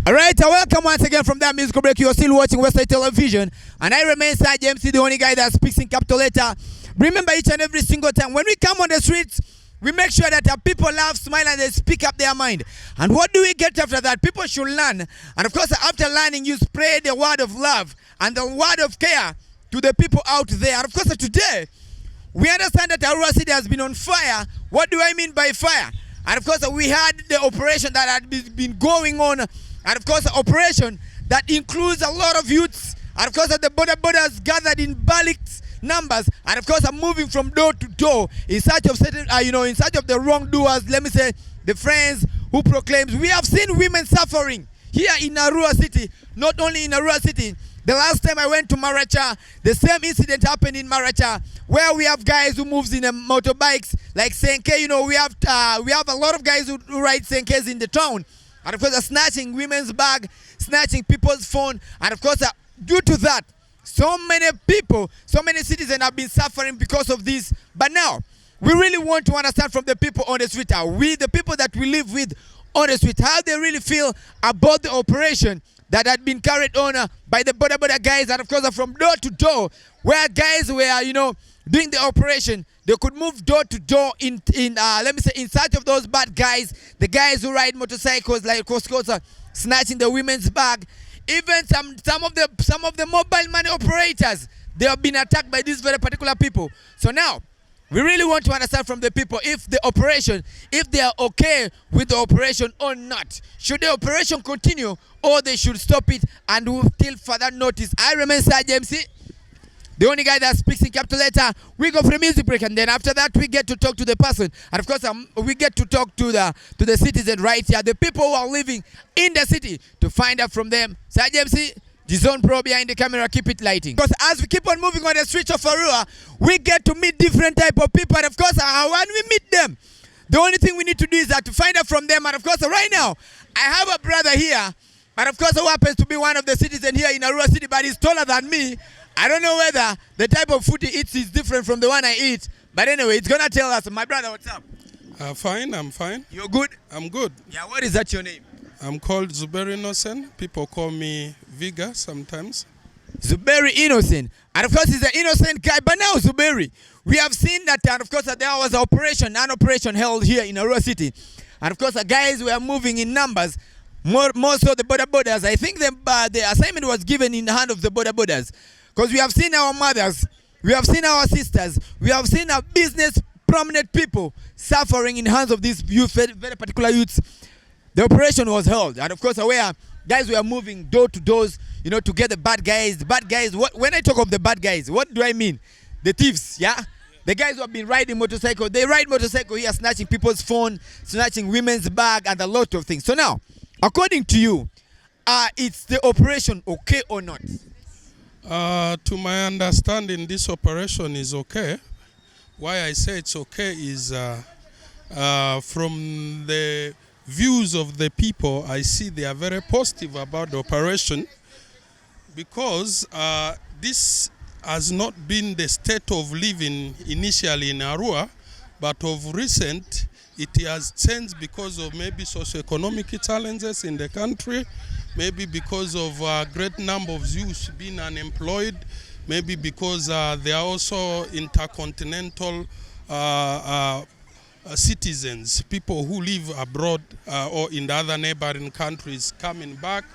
Alright, welcome once again from that musical break. You're still watching Westside Television, and I remain Saj MC, the only guy that speaks in capital letter. Remember, each and every single time when we come on the streets, we make sure that our people laugh, smile, and they speak up their mind. And what do we get after that? People should learn. And of course, after learning, you spread the word of love and the word of care to the people out there. And of course, today, we understand that Arua City has been on fire. What do I mean by fire? And of course, we had the operation that had been going on. And of course, an operation that includes a lot of youths. And of course, the borders gathered in bulk numbers. And of course, I'm moving from door to door in search of certain, in search of the wrongdoers. Let me say, the friends who proclaims. We have seen women suffering here in Arua City. Not only in Arua City. The last time I went to Maracha, the same incident happened in Maracha, where we have guys who moves in motorbikes like Senke. We have a lot of guys who ride Senkes in the town. And of course, snatching women's bag, snatching people's phone. And of course, due to that, so many people, so many citizens have been suffering because of this. But now, we really want to understand from the people on the street, the people that we live with on the street, how they really feel about the operation that had been carried on by the border guys. And of course, from door to door, where guys were, doing the operation, they could move door to door in search of those bad guys, the guys who ride motorcycles like Costco, snatching the women's bag. Even some of the mobile money operators, they have been attacked by these very particular people. So now, we really want to understand from the people if they are okay with the operation or not. Should the operation continue or they should stop it and till further notice? I remain Saj MC, the only guy that speaks in capital letter. We go for a music break, and then after that we get to talk to the person, and of course we get to talk to the citizen right here, the people who are living in the city, to find out from them. Saj MC, the Zone Pro behind the camera, keep it lighting. Because as we keep on moving on the streets of Arua, we get to meet different type of people, and of course when we meet them, the only thing we need to do is to find out from them. And of course right now, I have a brother here, and of course who happens to be one of the citizens here in Arua City, but he's taller than me. I don't know whether the type of food he eats is different from the one I eat. But anyway, it's going to tell us. My brother, what's up? Fine, I'm fine. You're good? I'm good. Yeah, what is that your name? I'm called Zuberi Innocent. People call me Viga sometimes. Zuberi Innocent. And of course, he's an innocent guy. But now, Zuberi, we have seen that, and of course, that there was an operation held here in Arua City. And of course, the guys were moving in numbers. More so the borders. I think the assignment was given in the hand of the borders. Because we have seen our mothers, we have seen our sisters, we have seen our business prominent people suffering in hands of these youth, very particular youths. The operation was held, and of course, where guys were moving door to doors, to get the bad guys. The bad guys. When I talk of the bad guys, what do I mean? The thieves, yeah. The guys who have been riding motorcycle, they ride motorcycle here, snatching people's phone, snatching women's bag, and a lot of things. So now, according to you, is the operation okay or not? To my understanding, this operation is okay. Why I say it's okay is from the views of the people, I see they are very positive about the operation, because this has not been the state of living initially in Arua, but of recent it has changed because of maybe socioeconomic challenges in the country, maybe because of a great number of youth being unemployed, maybe because they are also intercontinental citizens, people who live abroad or in the other neighboring countries, coming back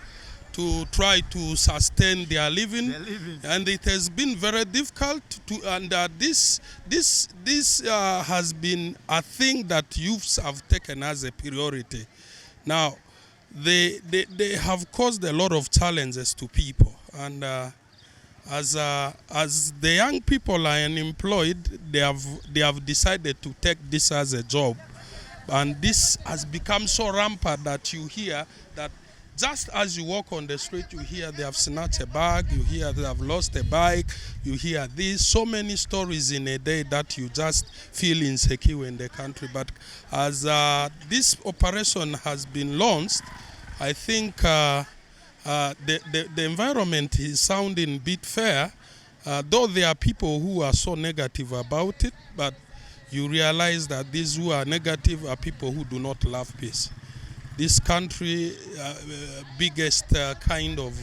to try to sustain their living. And it has been very difficult and this has been a thing that youths have taken as a priority. Now, they have caused a lot of challenges to people, and as the young people are unemployed, they have decided to take this as a job, and this has become so rampant that you hear that just as you walk on the street, you hear they have snatched a bag, you hear they have lost a bike, you hear this, so many stories in a day that you just feel insecure in the country. But as this operation has been launched, I think the environment is sounding a bit fair, though there are people who are so negative about it, but you realize that these who are negative are people who do not love peace. this country biggest kind of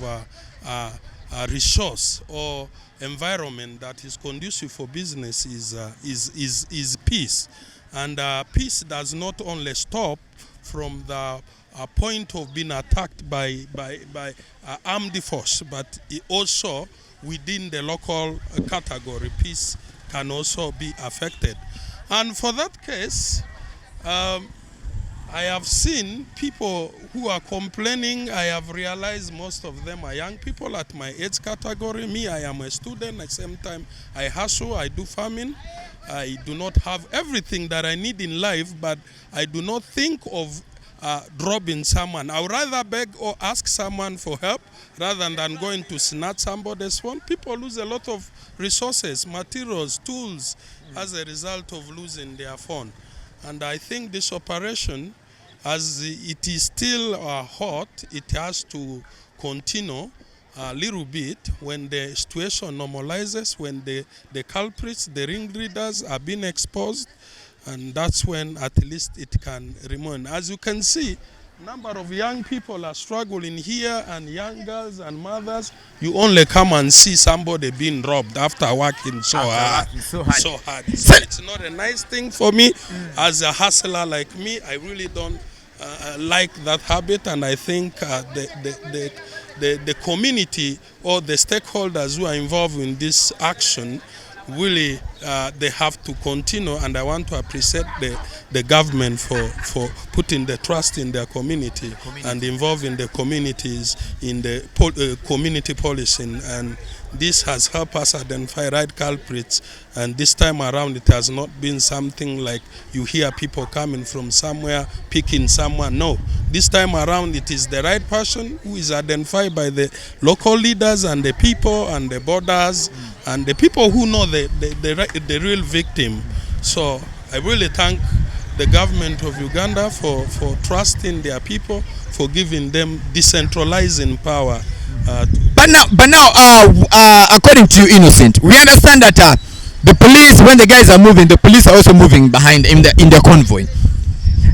resource or environment that is conducive for business is peace. And peace does not only stop from the point of being attacked by armed force, but it also within the local category, peace can also be affected. And for that case, I have seen people who are complaining. I have realized most of them are young people at my age category. Me, I am a student. At the same time, I hustle, I do farming. I do not have everything that I need in life, but I do not think of dropping someone. I would rather beg or ask someone for help rather than going to snatch somebody's phone. People lose a lot of resources, materials, tools as a result of losing their phone. And I think this operation, as it is still hot, it has to continue a little bit when the situation normalizes, when the culprits, the ringleaders are being exposed, and that's when at least it can remain. As you can see, number of young people are struggling here, and young girls and mothers. You only come and see somebody being robbed after working so hard. So it's not a nice thing for me as a hustler like me. I really don't like that habit, and I think the community or the stakeholders who are involved in this action really they have to continue, and I want to appreciate the government for putting the trust in their community and involving the communities in the community policing, and this has helped us identify right culprits. And this time around it has not been something like you hear people coming from somewhere picking someone. No, this time around it is the right person who is identified by the local leaders and the people and the borders and the people who know the real victim. So I really thank the government of Uganda for trusting their people, for giving them decentralizing power. But now, according to you, Innocent, we understand that the police, when the guys are moving, the police are also moving behind in the convoy.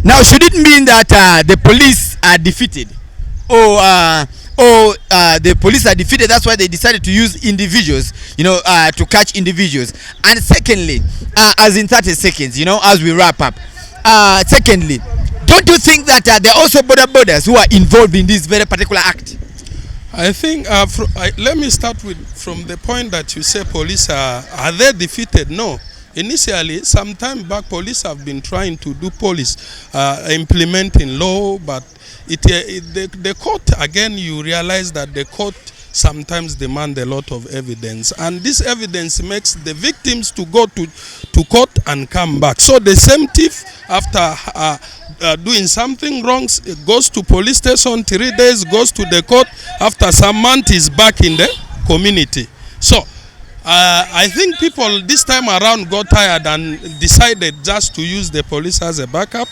Now, should it mean that the police are defeated, or the police are defeated? That's why they decided to use individuals, to catch individuals. And secondly, as in 30 seconds, as we wrap up. Secondly, don't you think that there are also borders who are involved in this very particular act? I think, let me start from the point that you say police are they defeated? No. Initially, some time back, police have been trying to do police implementing law, but the court, again, you realize that the court sometimes demand a lot of evidence, and this evidence makes the victims to go to court and come back. So the same thief, after doing something wrong, goes to police station 3 days, goes to the court, after some months is back in the community. So I think people this time around got tired and decided just to use the police as a backup,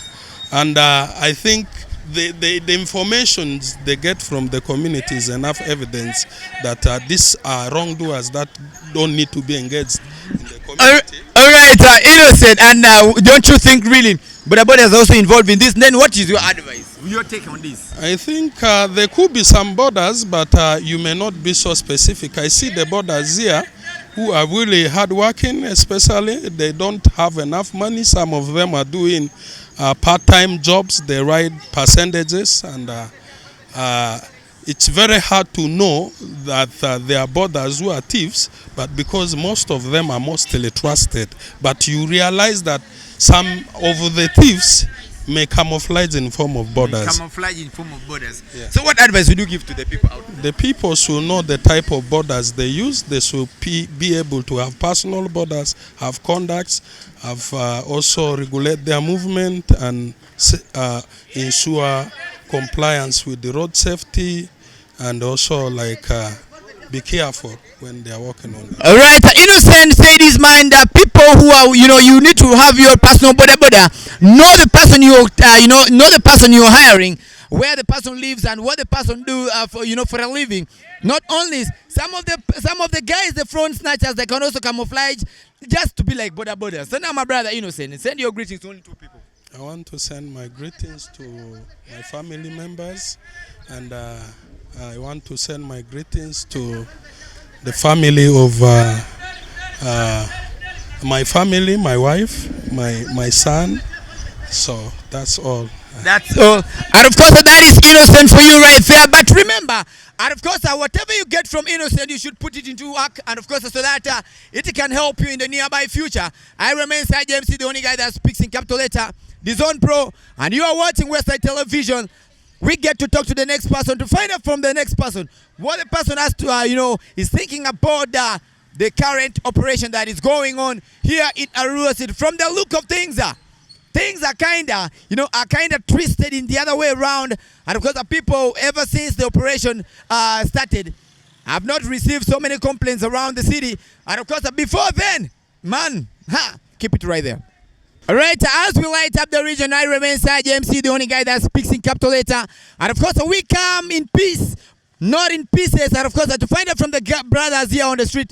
and I think the information they get from the community is enough evidence that these are wrongdoers that don't need to be engaged in the community. All right, Innocent, and don't you think really Boda is also involved in this? Then what is your advice, your take on this? I think there could be some borders, but you may not be so specific. I see the borders here who are really hardworking, especially they don't have enough money. Some of them are doing part-time jobs, they write percentages, and it's very hard to know that there are borders who are thieves, but because most of them are mostly trusted. But you realize that some of the thieves may camouflage in form of borders. Yeah. So what advice would you give to the people out there? The people should know the type of borders they use. They should be able to have personal borders, have conducts, have also regulate their movement and ensure compliance with the road safety, and also be careful when they are walking on them. All right, Innocent said his mind that people who are, you need to have your personal border. Know the person know the person you're hiring, where the person lives, and what the person do for a living. Not only some of the guys, the front snatchers, they can also camouflage just to be like border. So now, my brother Innocent, send your greetings to only two people. I want to send my greetings to my family members, and I want to send my greetings to the family of my family, my wife, my son. So that's all. That's all. And of course, that is innocent for you right there. But remember, and of course, whatever you get from innocent, you should put it into work. And of course, so that it can help you in the nearby future. I remain Sir James, the only guy that speaks in capital letter, the Zone Pro, and you are watching Westside Television. We get to talk to the next person to find out from the next person what the person has to, is thinking about the current operation that is going on here in Arua City. From the look of things, things are kinda twisted in the other way around. And of course, the people, ever since the operation started, have not received so many complaints around the city. And of course, before then, man, keep it right there. All right, as we light up the region, I remain Sir James, the only guy that speaks in capital letter. And of course, we come in peace, not in pieces. And of course, to find out from the brothers here on the street,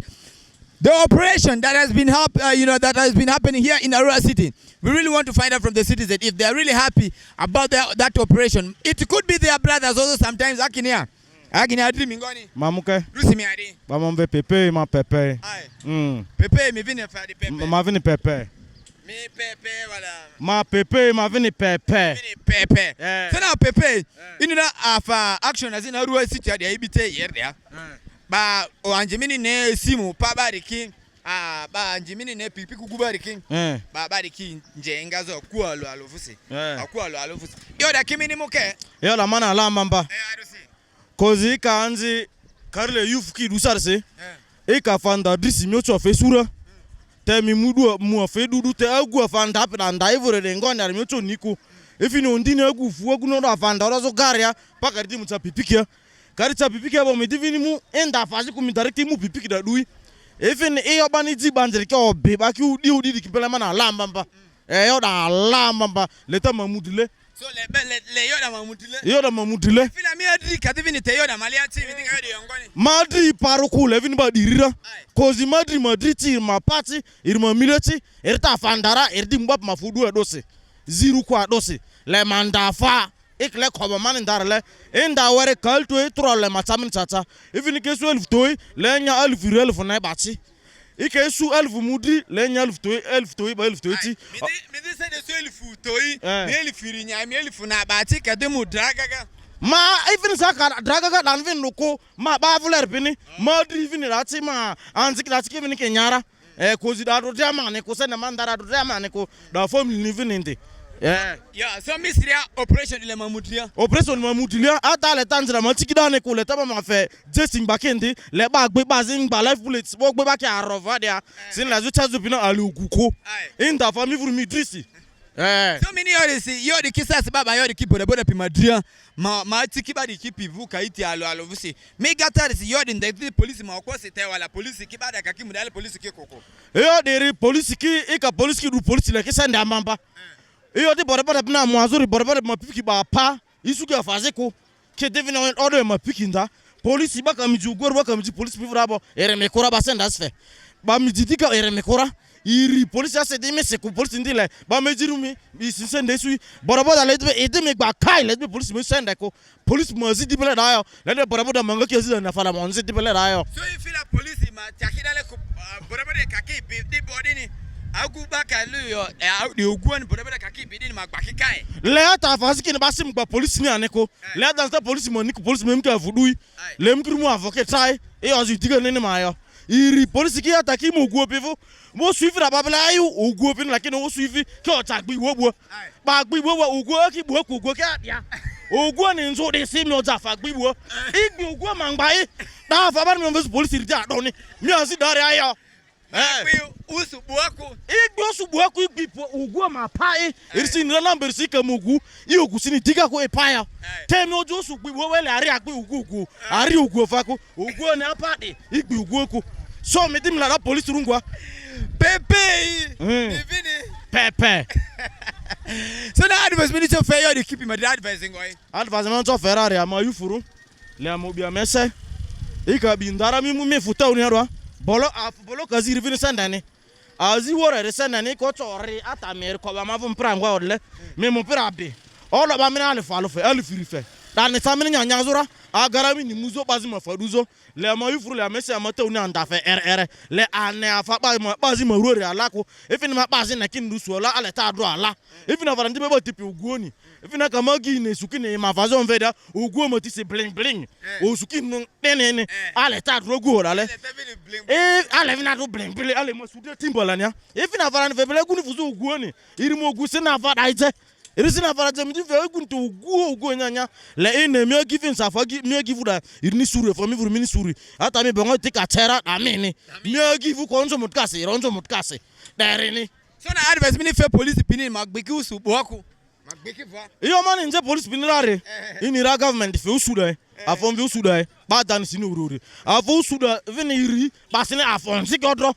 the operation that has been happening here in Arua City. We really want to find out from the citizens if they are really happy about that operation. It could be their brothers also sometimes. Akinia dreaming goni. Mamuke. Lucy me adi. Bamombe pepe ma pepe. Aye. Pepe me vini fadi pepe. Ma vini pepe. Me pepe wala. Ma pepe ma vini pepe. Vini pepe. So now pepe. Inu na afa action as in Arua City adi ibite yerde. Ba anjimini ne simu pa bariki. Ba anjimini ne pipi kugubariki. Ba bariki nje ngazo kualo alofusi. Akualo alofusi. Yoda kimini muke. Yoda mana alambamba. Arusi. Kozi ka anzi karle yufuki dusarse. Eka fanda drisi miocho fesura. Te mi mudu mu fedudu te agu fanda apna ndai vore de ngonda miocho niku. Ifini ondini agu fu agu no fanda rozo garia pakariti mutsa pipikia. Karita pipikia bo medivini mu enda fazi ku mi directi mu pipiki da dui. Even iyo bani di bandere ke obe ba ki udi kipele mana lambamba. Yoda lambamba leta mamudile. So le yoda mamudile. Yoda mamudile. Fila mi adri kativini te yoda maliati vitinga yoda yongoni. Madri paruku le vini ba dirira. Kozi madri ti ma party irma mileti erta fandara erdi mbap mafudu edose. Ziru kwa dose. Le mandafa ikle koba man ndarle inda were kalto e trolle matamin tata even kesu elf toy lenya alf relf na bachi ikesu elf mudi lenya elf toy ba elf toy ti me dey say the elf toy me elf rinya me elf na bachi kademu dragaga ma even saka dragaga dan vin loko ma ba vuler pini ma drivin rati ma anzik rati kevin kenyara kozi da do jama ne ko sene mandara do jama ne ko da family living inde. Yeah, so Misria operation ile mamudlia. Operation mamudlia ata le tanzira matikida ne ko le taba ma fe jesting bakendi le ba gbe ba zin ba life bullets bo gbe ba ki arova dia sin la zucha zupina ali okuko in da family vuru mi drisi. So many yodi kisasi baba yodi kipo de boda pi madria ma tikiba di kipi vuka iti alo vusi. Me gata yodi the police ma okwose te wala police kibada kakimu dale police kekoko. Yodi police ki ika police ki du police le kisanda amamba. Iyo di boroboro na mwazuri boroboro mapiki ba pa isuki afazeko ke devina order mapiki nda police baka mijugor baka miji police bivurabo ere mekora basenda sfe ba mijidika ere mekora iri police ase de mese ko police ndile ba mejirumi bisende sui boroboro le de me gba kai le police me senda ko police mazi dibele dayo le boroboro manga ke zina na fala monzi dibele dayo so you feel police ma takida le ko boroboro kaki di body ni agu baka luyo de oguan boroboro kaki bi di ma gba kikai le ata fasiki ne basim gba police ni aneko le ata police mo ni ko police me mka fudui le mkru mu avocat try e ozu diga ne ma yo iri police ki ataki mo ogu opevo mo suivi ra babla ayu ogu opin lakini o suivi ke o tagbi wobo ba gbi wobo ogu ki bo ku ogu ke ya ogu ni nzo de se mi o ja fa gbi wo igbi ogu ma ngba yi da fa ba mi police ri ja do ni mi o si dore ayo usubuaku igbi usubuaku igbi ogu ma pa e irisi ni na mberisi ka mogu i ogu sini diga ko e pa ya temi oju usugbi wo wele ari agbi ogu ari ogu fa ko ogu ni apade igbi ogu ko so me dim la police rungwa pepe divini pepe so na advice minister fair you dey keep him advising why advice minister Ferrari ama yufuru le amobia mese ika bi ndara mi futa uni arwa bolo kaziri vini sandane azi wora resena ni ko chori ata mer ko ba ma fu mpra ngwa odle me mo pira be o lo ba mi na alifirife da ni samini nyanya zura agarami ni muzo bazi mafaduzo le ma yufuru le amese amata uni andafe le ane afa bazi maruri alako ifini ma bazi na kin dusu la ale ta do ala ifini varandi bebo tipi uguoni ifini kama gi ne suki ne ma fazo mveda uguo moti se bling bling o suki no nene ale ta do go ale ale vina do bling bling ale mo sude timbola nya ifini varandi febele guni fuzo uguoni iri mo gu se na va daite Irisina faraje midi fe guntu ugu nyanya le ine me giving safagi me give da irni suru for me for mini suru ata me bongo tika chera amini me give ko onzo mutkase darini so na advice mini fe police pinin magbeki usubo ako magbeki fa iyo man nje police pinin rare ini ra government fe usuda afon fe usuda ba dan sini ururi afon usuda vini iri basine afon sigodro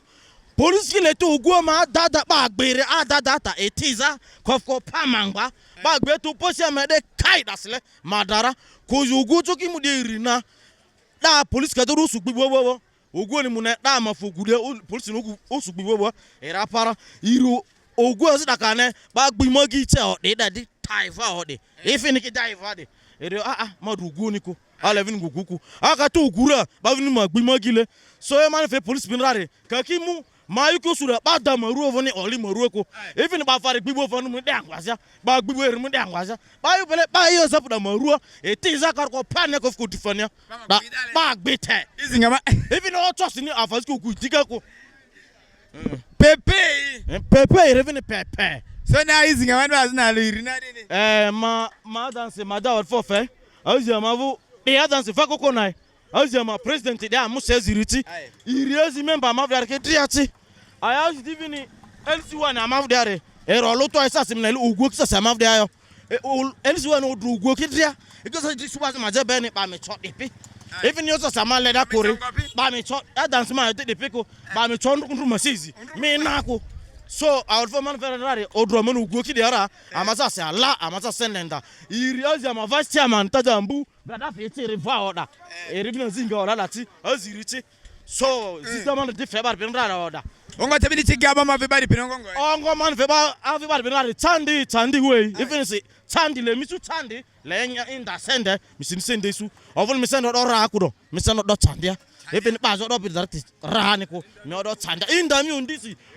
Police ki le to uguo ma dada ba gbere dada ta etiza kofko pamangba ba gbe to posia me de kai dasle madara ko uguo to ki mu de rina da police ka to usugbi bobo uguo ni mu na da mafogude police no usugbi era para iru uguo si da kane ba gbi mogi che o de dadi taifa o de ifini ki taifa de ere madu uguo ni ko ala vini guguku aka to ugura ba vini magbi mogi le so e man fe police bin rare ka ki mu Mayuko sura ba da maruo voni oli maruo ko even ba fare gbibo fonu mu de angwasia ba gbibo eri mu de angwasia ba yu bele ba yo sapu da maruo etiza kar ko pane ko fuku tifania ba gbete izingama even o trust ni afasiko ku tika ko pepe even pepe so na izingama ba zina liri na dini ma dance ma da for fe azia ma vu de dance fa ko nai azia ma president de amu seziriti iriezi member ma vya ke triati aya divini LC1 amaf dare ero lo to esa simna uguo kisa samaf de ayo LC1 odu uguo kidria because di suba ma je be ni ba me chot depi even yo so sama leda kore ba me chot dance ma de depi ko ba me chot ndu masizi me na ko so our former Ferrari odu man uguo kidira amasa se ala amasa senenda iriezi ama vice chairman tajambu brada fete riva oda eribina zinga ola lati aziriti so sistema de febar benra oda ongo tebini chigaba mavibari pinongongo ongo man feba avibari benra chandi way even say chandi le misu chandi le nya inda sende misin sende su ovol misendo do ra akudo misendo do chandia even bazo do bidarti rahani ko mi odo chanda inda mi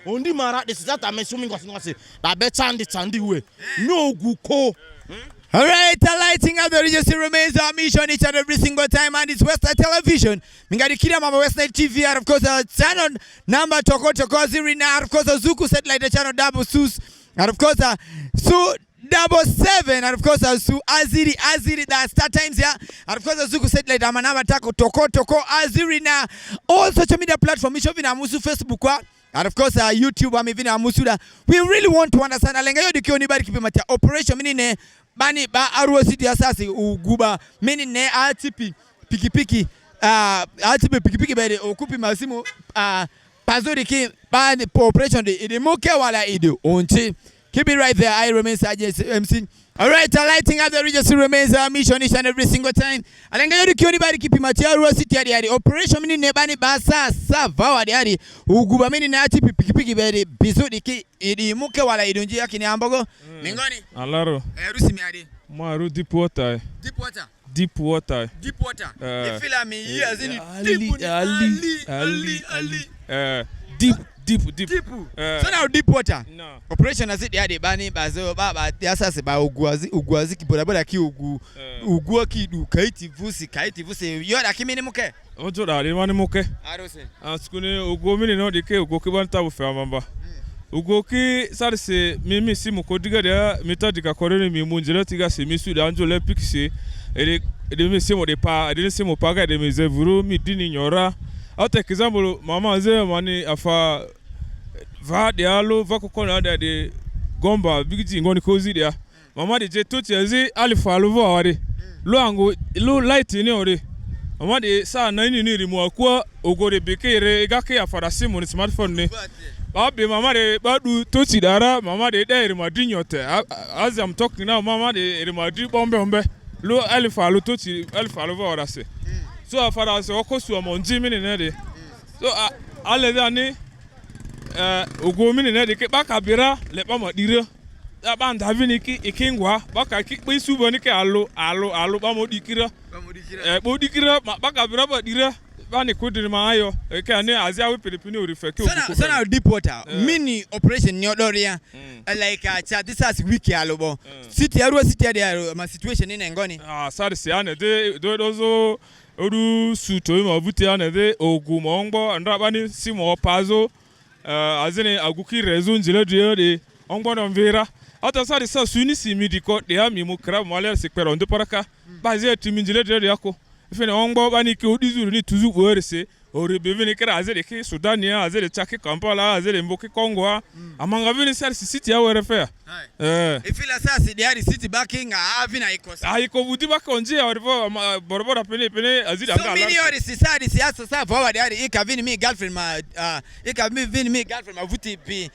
ondi mara de sata me sumi ngwasi da be chandi way mi oguko. All right, lighting up the Regency remains our mission each and every single time, and it's Westside Television. Mingadi Kira Mama Westside TV, and of course, channel number Toko Zirina, of course, Zuku satellite channel double Sus, and of course, Su 77, and of course, Su Aziri, that start times here, and of course, Zuku satellite Amanama Tako Toko Azirina, all social media platforms, Mishovina Musu Facebook. And of course, YouTube, Amivina Musuda. We really want to understand. Alengayo dikioni bari kipimata operation minine bani ba Arua City asasi uguba minine atipi pikipiki bari okupi masimu pazuri ki bani operation de idimuke wala idu onti. Keep it right there. I remain Sergeant MC. All right, lighting up the Regency remains our mission each and every single time. Alengayo dikioni bari kipimata Arua City hadi operation minine bani basa sava hadi uguba minine atipi pikipiki bari bizuri ki idimuke wala idunji yake ni ambogo mingoni alaro rusi miadi maru deep water deep water the film years in deep so now deep water no operation as it yade bani bazo baba yasase ba ugwazi kibodaboda ki uguo kidu kaiti vusi yoda kimini muke ojo da le mani muke arose askune uguo mini no de ke uguo ki banta bu fe amamba uguo ki sarse mimi simu ko diga de metadika korene mi munjele tiga se mi su da anjo le pixie ele mi simu de pa ele simu paga de mi zevuru mi dini nyora ate example mama ze mani afa va de alo va ko kona de gomba bigiti ngoni kozi dia mama de je toti ezi alifa alo ware lo ango lo light ni ore mama de sa na ni rimu akwa ogore bekere gake afara simu ni smartphone ni ba be mama de badu toti dara mama de da iri madinyote as I'm talking now mama de iri madi bombe lo alifa alo toti alifa alo ware se so afara se okosu amonji mini ne de so ale dani ogomini ne de ke bakabira le ba modire ba ndavini ki ikingwa baka ki pe subo ni ke alo ba modikira bodikira bakabira ba dire ba ne kodiri ma ayo ke ane azia we pelipini orifeke okuko sana deep water mini operation nyodoria like this as week alobo city Arua city there my situation in ngoni sorry si ane de dozo odu suto ma vuti ane de ogumo ngbo ndabani simo pazo azene aguki rezo njile de ongbo no mvera ata sorry sa suni si midiko de ami mu kra male se pero ndo paraka baze timi njile de yako ifene ongbo bani ke odizuru ni tuzu orese ori bevini kra azere ke Sudania azere chake Kampala azere mboki Kongo amanga vini sar city ya werefa ifila sasa diari city backing avina ikosa aiko buti bakonje orivo borobora pene azira anga so mini ori sisadi siasa sa forward diari ikavini mi girlfriend mi girlfriend mavuti pi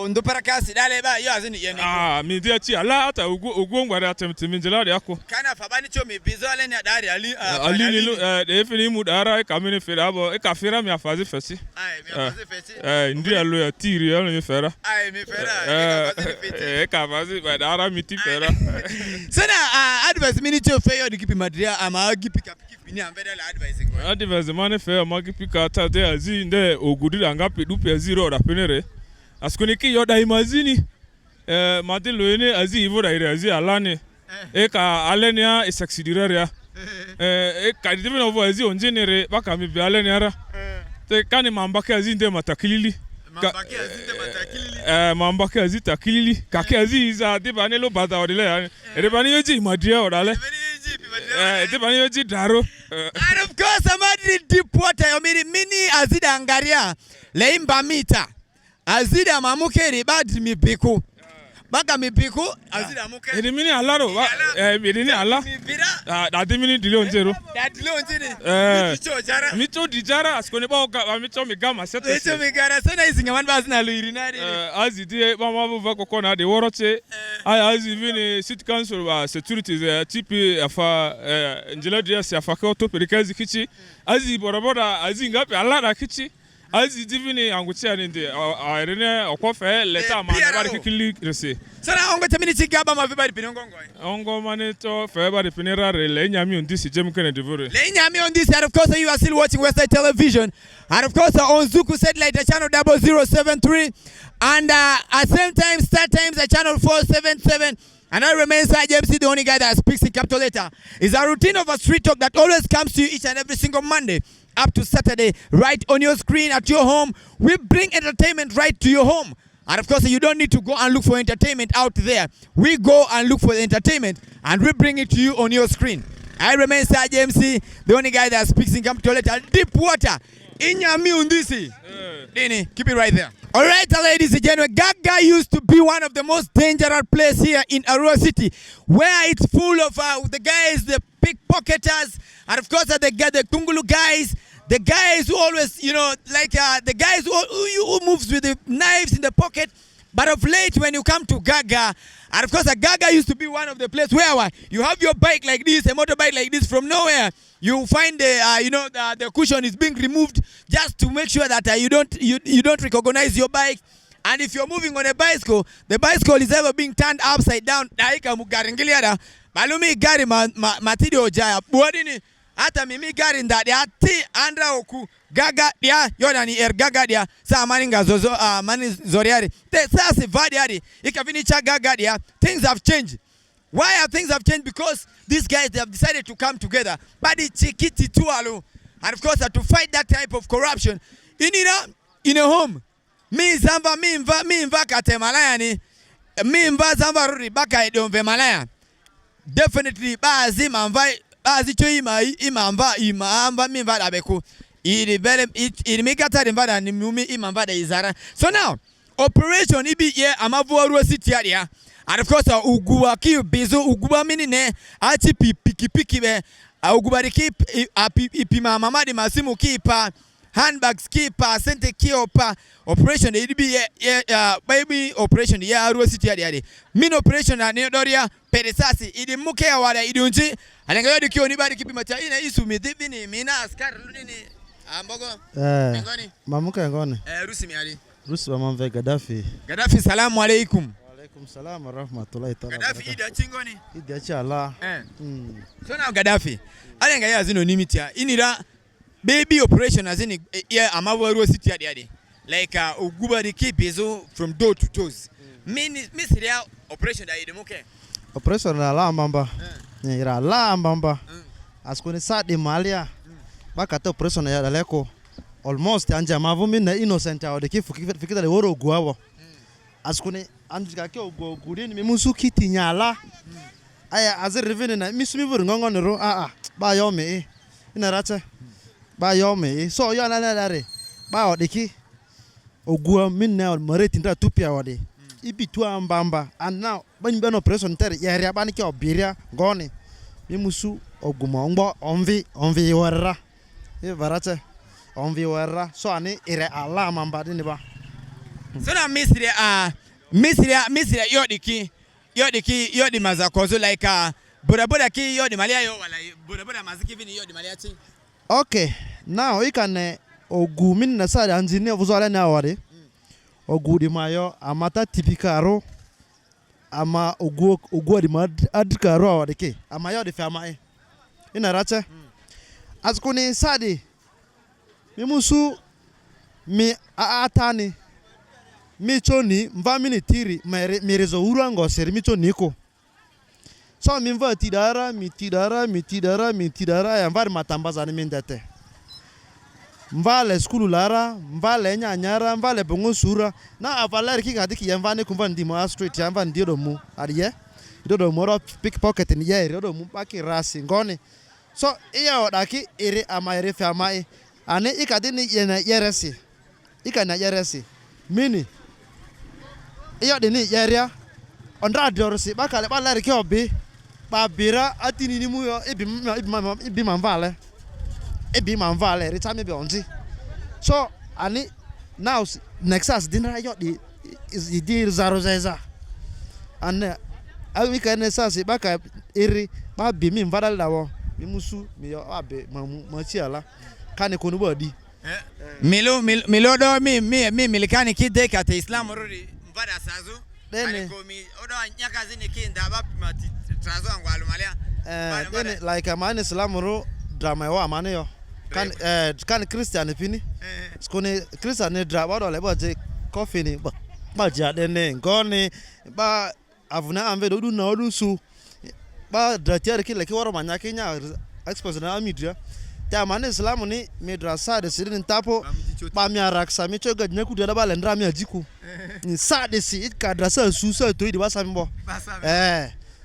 ndo parakasi dale ba yo azini yeni mi dia chi ala ata ugongwa da temtiminjela de yako kana fabani cho mi bizole ni dari ali ni de fini mudara kamene fera bo ikafira mi afazi fesi mi afazi fesi ndi alo ya tiri ya mi fera mi fera kafazi ba dara mi ti fera sana advice mini cho fayo de kipi material ama kipi ni amveda la advice mane fayo ma kipi ka ta de azi nde ogudi anga pedu pe zero da penere askoni ki yo da imazini mate loene azi ivo da ire azi alane ka alenia isaksidireria ka divina ovo azi onjenere baka mi be alenia ra te kani mambake azi nde matakilili mambake azi takilili kake azi iza de banelo bada odile rebani yoji madria odale de bani yoji daro and of course amadi deep water yo mini azida angaria leimba mita azida mamukeri bad mipiku baka mipiku azida muke edimini alaro edini ala adimini dilonjero micho dijara askone ba micho migama sete micho migara sana izinga man bazina luirinari azidi mama buva kokona de woroche azi vini city council ba security tipi afa njela dia si afa ko to perikazi kichi azi borabora azi ngapi alada kichi azi divini angutia ninde arene okofe leta ma bari kikili rese sana ongo temini chigaba mavibari pinongongo ongo maneto febari pinera le nyami ondisi jem kene devore le nyami ondisi. And of course you are still watching Westside Television, and of course on Zuku satellite channel 0073, and at same time Star Times channel 477. And I remain James, the only guy that speaks in capital letter. It's a routine of a street talk that always comes to you each and every single Monday up to Saturday, right on your screen at your home. We bring entertainment right to your home. And of course, you don't need to go and look for entertainment out there. We go and look for the entertainment and we bring it to you on your screen. I remain James, the only guy that speaks in capital letter. Deep water. Inyami undisi. Dini, keep it right there. All right, ladies and gentlemen, Gaga used to be one of the most dangerous places here in Arua City, where it's full of the guys, the pickpocketers, and of course the Kungulu guys, the guys who always, you know, like the guys who moves with the knives in the pocket. But of late, when you come to Gaga, and of course Gaga used to be one of the places where you have your bike like this, a motorbike like this, from nowhere you find the cushion is being removed just to make sure that you don't recognize your bike. And if you're moving on a bicycle, the bicycle is ever being turned upside down. Daika mugaringiliada balumi gari matidio jaya bodini hata mimi gari ndadi ati andra oku Gaga dia yona ni Gaga dia sa maninga zozo mani zoriari te sa se vadiari ikavini cha Gaga dia. Things have changed. Why have things have changed? Because these guys, they have decided to come together. But it's chikiti tualo, and of course to fight that type of corruption in a home. Mi zamba mi mva kate malaya ni mi mva zamba ruri baka idonve malaya. Definitely bazi cho ima mva mi mva dabeku. It make a time that ni mumi ima mva da izara. So now operation ibi ye amavu Arua City area. And of course, uguwa ki bezo uguwa mini ne achi piki be uguwa ki ipima mamadi masimu kipa handbags kipa sente kiopa operation ibi baby operation ya Arua City area. Min operation na doria peresasi idi muke ya wala idi unchi alenga yodi kio ni bari kipi macha ina isu midhibini mina askari nini ambogo ngoni mamuke ngoni rusi miali Rusu mamve Gaddafi. Gaddafi, salamu alaikum. Alaikum salam wa rahmatullahi ta'ala. Gaddafi ida chingoni. Ida cha Allah. So now Gaddafi, alenga ya zino nimitia. Inira baby operation azini ya amawaru city adi. Like uguba di keep bezo from door to toes. Misiria operation da idemoke. Operation na la mamba. Ira la mamba. Askuni sadi malia. Bakata operation ya daleko. Almost anja mavu mina innocent ya wadiki fikita le woro guawo. Askuni anjika ke ogudini mimusu kiti nyala. Aya azir revene na misumi vuru ngongo nero ba yome ina rate ba yome so yo na dare ba wadiki ogua minna mareti nda tupia wadi ibitu ambamba and now ban ben operation ter yare ban ke obiria ngoni mimusu oguma ngbo onvi warra e varate onvi warra so ani ire ala mamba dini ba so na misri yodi mazakozo like boda ki yodi malia yo wala boda maziki vini yodi malia ti. Okay, now we can ogu min na sa anjine vuzala na wari ogu di mayo amata tipikaro ama ogu di mad adkaro wari ke ama yo di fama ina racha azkuni sadi mimusu mi atani mi choni mva mini tiri merezo urango seri mi choni ko so mi mva tidara ya mvari matambaza ni mindete mvale skulu lara mvale nyanyara mvale bongo sura na avaler ki kadiki ya mvane kumva ndimo street ya mva ndido mu ariye dodo moro pickpocket ni yeri dodo mu paki rasi ngoni so iya odaki iri ama iri famai ane ikadini yena yeresi ikana yeresi mini iya dini yeria ondra dorsi bakale baler ki obi babira atini ni mu yo ibi manvale rita me be onti so ani now nexus dinra yo di zaro zeza and we can say baka iri ba bi mi mvadal dawo mi musu mi yo abe machi ala kane ko no bodi milo do mi milikani kide ka te islam ruri mvada sazu dene ko mi odo nyaka zini kinda ba mati trazo angwalu malia dene like amane islam ro drama wa amane yo kan Christian pini skone Christian ne drama do le boje coffee ni ba ja dene ngoni ba avuna amve do du na odu su ba dratiere ki leki woro manya kenya expose na media ta amane islam ni medrasa de sirin tapo ba mi araksa mi choga nyaku de ba lendra mi ajiku ni sa de si ka drasa su so to di ba sambo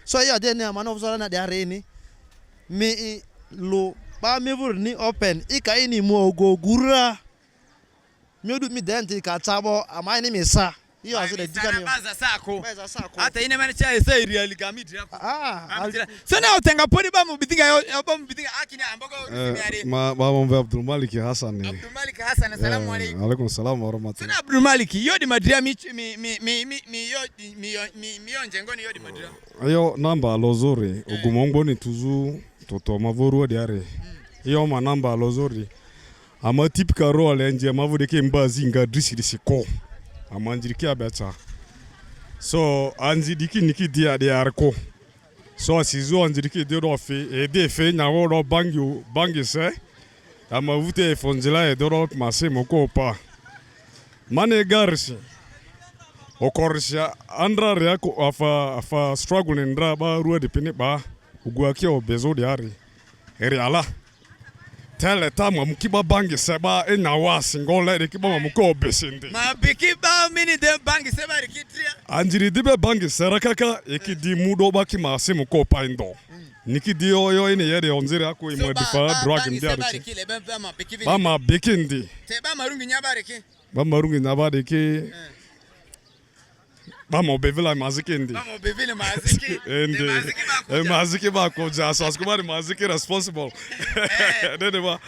so ya de ne amane ofso na de are ni mi lo ba mi vur ni open ika ini mo ogogura mi odu mi denti ka tabo amane mi sa iyo aso de dika mi baza sako hata ine mane cha esa real gamidi yako so na utenga podi ba mu bitinga akini ambogo miari ba mwe Abdul Malik Hassan assalamu alaykum alaykum salam wa rahmatullah so Abdul Malik yodi madria mi yonje ngoni yodi madria ayo namba lozori ogumongbo ni tuzu toto mavoru diare iyo ma namba lozori ama typical role nje mavude ke mbazi nga drisiri ko amanjiriki abeta so anjidiki niki dia de arko so asizo anjidiki de do fe e de fe na wo bangi se amavute fonjela e do mase moko pa mane garsi okorsha andra rea ko afa struggle ndra ba ruwa de pini ba ugwaki obezo de ari eri ala tele tama mkiba bangi seba ena wasi ngole de kiba mko obesinde ma bikiba mini de bangi seba rikitria anjiri dibe bangi serakaka ekidi mudo baki mase mko paindo niki dio yo ine yede onzire ako imodifa drug ndiarchi ba ma bikindi te ba marungi nyabariki Vamos bevela maziki ndi. Vamos bevela maziki. Ndi. Maziki ba koja so askubari maziki responsible. Dede ba.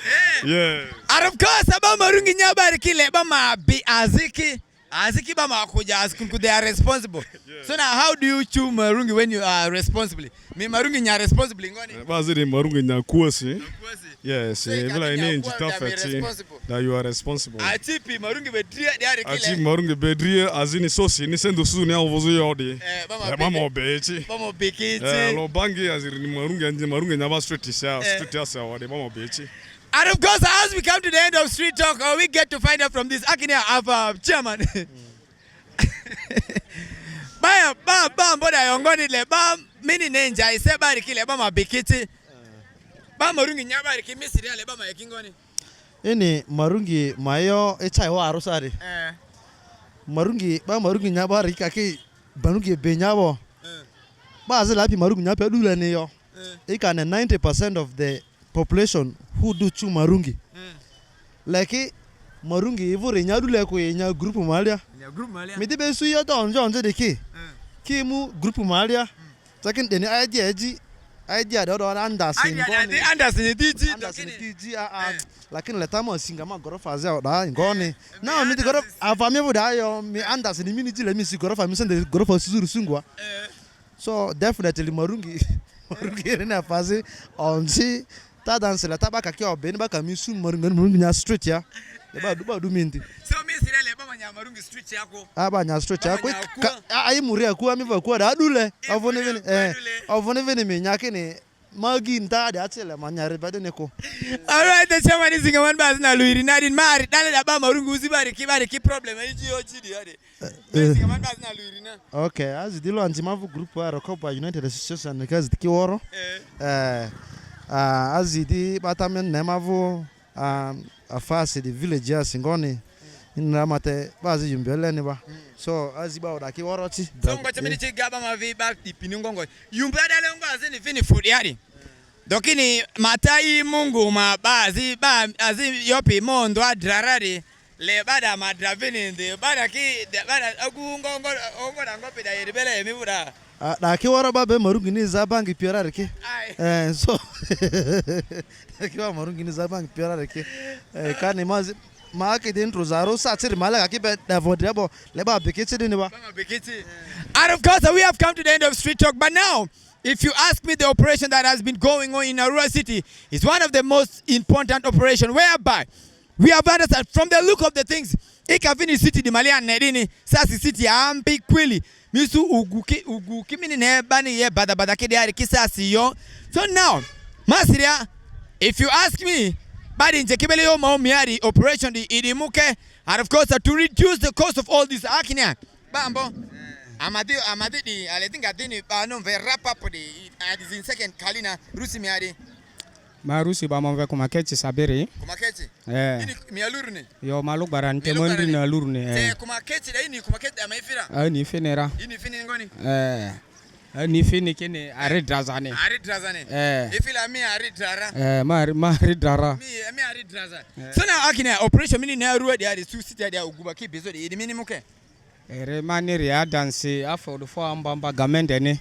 Yeah. And of course aba marungi nyabari kile ba ma be aziki ba ma koja askunku they are responsible. So now how do you chew marungi when you are responsibly? Mi marungi nya responsible ngoni. Bazi de marungi nya kuasi. Yes, vila ine njita feti that you are responsible. Atipi marungi bedria diari kile. Ati marungi bedria azini sosi ni sendo su ni avozo yodi. Mama obechi. Mama obekiti. Lo bangi aziri ni marungi nya ba street ya wadi mama obechi. And of course, as we come to the end of Street Talk, we get to find out from this Akinia of chairman. Ba mboda yongoni le ba mini nenja ise bari kile ba mabikiti. Ba marungi nyabari kimisiri ale ba mayekingoni. Ini marungi mayo echai wa arusari. Marungi nyabari kaki banungi benyabo. Ba azelapi marungi nyape dule ne yo. Ikane 90% of the population who do chu marungi. Like marungi ivore nyadule ko nya group malia. Nya group malia. Midi be suyo don jonje de ki mu group malia. Takin deni idea do Anderson. Anderson DG lakini letamo singama gorofa za da ngoni. Now mi gorofa afami buda yo mi Anderson mi jile mi si gorofa mi sende gorofa suzuru sungwa. So definitely marungi rena fazi onji ta dance la tabaka ki obeni baka mi sun marungi nya street ya. Ba du minti. So mi sirele ba nya marungi street yako. Aba nya street yako. Ai muri akuwa mi ba kuwa da dule. Avone veni mi nya kini magi nta da atele manyare ba de neko. All right, the chairman is singing one bas na luiri na din mari dale da ba marungi uzibari ki problem ji ojidi yade. Singing one bas na luiri na. Okay, as dilo antimavu group wa Rokopa United Association kazi kiworo. Azidi batamen nemavu afasi the village ya singoni inamate bazi yumbele ni ba so aziba odaki woroti so ngocha mini chigaba mavi ba tipini ngongo yumbele le ngazi ni fini food yari dokini matai mungu mabazi ba azi yopi mondo adrarari le bada madravini de bada ki bada agungo ongo ngope da yerbele emibura da ki woro ba be marungi ni zabangi piorare ke so ki wa marungi ni zabangi piorare ke kani mazi maake dentro zaro sa tsiri mala ki be da vodrebo le ba bekiti ni ba bekiti. And of course we have come to the end of Street Talk, but now if you ask me, the operation that has been going on in Arua City is one of the most important operations whereby we have understood from the look of the things ikavini city di Malia Nedini sasi city ampi kwili misu uguki mini ne bani ye bada kidi kisasi yo. So now masiria, if you ask me, badi njekibele yo maumiari operation di idimuke, and of course to reduce the cost of all this akinya bambo amadi di I think adini no ve wrap up di in second kalina rusi miari marusi ba monve kumakechi sabiri kumakechi ini mialurni yo maluk barante mondi na lurni kumakechi da ini kumakechi amaifira ni finera ini fini ngoni ni fini kene aridrazane ifila mi aridrara ma aridara mi aridraza so now akina operation mini na Arua dia su city dia uguba ki bezo de mini muke ere maniri ya dance afọ do fo ambamba gamende ne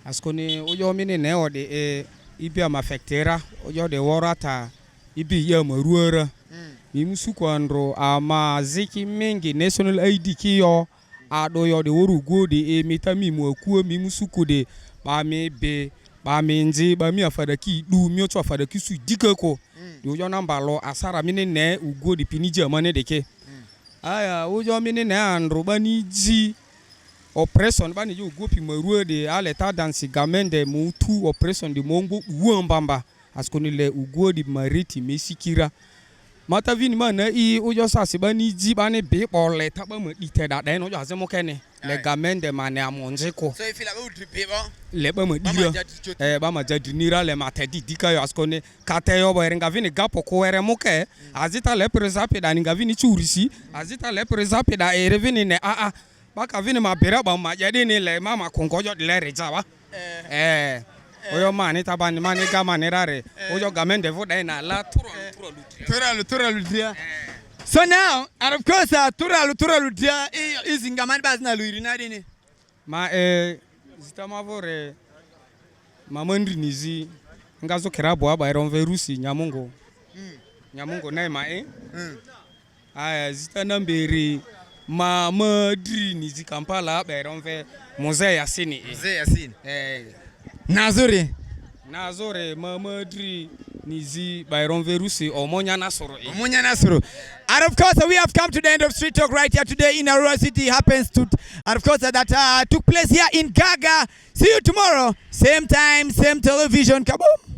askoni oyo mini na ode ibi amafektera oyo de worata ibi ya maruara mimusu kwandro ama ziki mingi national ID kiyo ado yo de woru go de meta mimu akuo mimusu ko de ba me be ba me nji ba mi afada ki du mi otu afada ki su dikako de oyo namba lo asara mini ne ugo de piniji amane de ke aya oyo mini ne andro bani ji oppression bani yo go pi maruo de aleta dance gamende mutu oppression de mongo uambamba askoni le ugo di mariti mesikira mata vini mana i ojo sase bani ji bani be pole taba ma diteda da no jo azemo kene le gamende mane amonje ko so ifila be udripe ba le ba ma dira ba ma jadinira le matedi dika yo askoni kate yo bo erenga vini gapo ko ere muke azita le presape da ninga vini churisi azita le presape da ere vini ne baka vini mabera ba ma jadi ni le mama kongojo de le rejawa oyo mani tabani mani gama nerare oyo gamende voda na la tura lutia so now and of course tura lutia is ngamani bazina luirina dini ma zitama vore mamandri nizi ngazo kerabo aba ironve rusi nyamungo na ma aya zitana mbere Madri nizi Kampala beronve Mose Yasini Nazuri. Nazore mamadri nizi Byron Verusi Omonya Nasoro. Omonya Nasoro. And of course, we have come to the end of Street Talk right here today in Arua City. Happens to, and of course, that took place here in Gaga. See you tomorrow, same time, same television. Kaboom.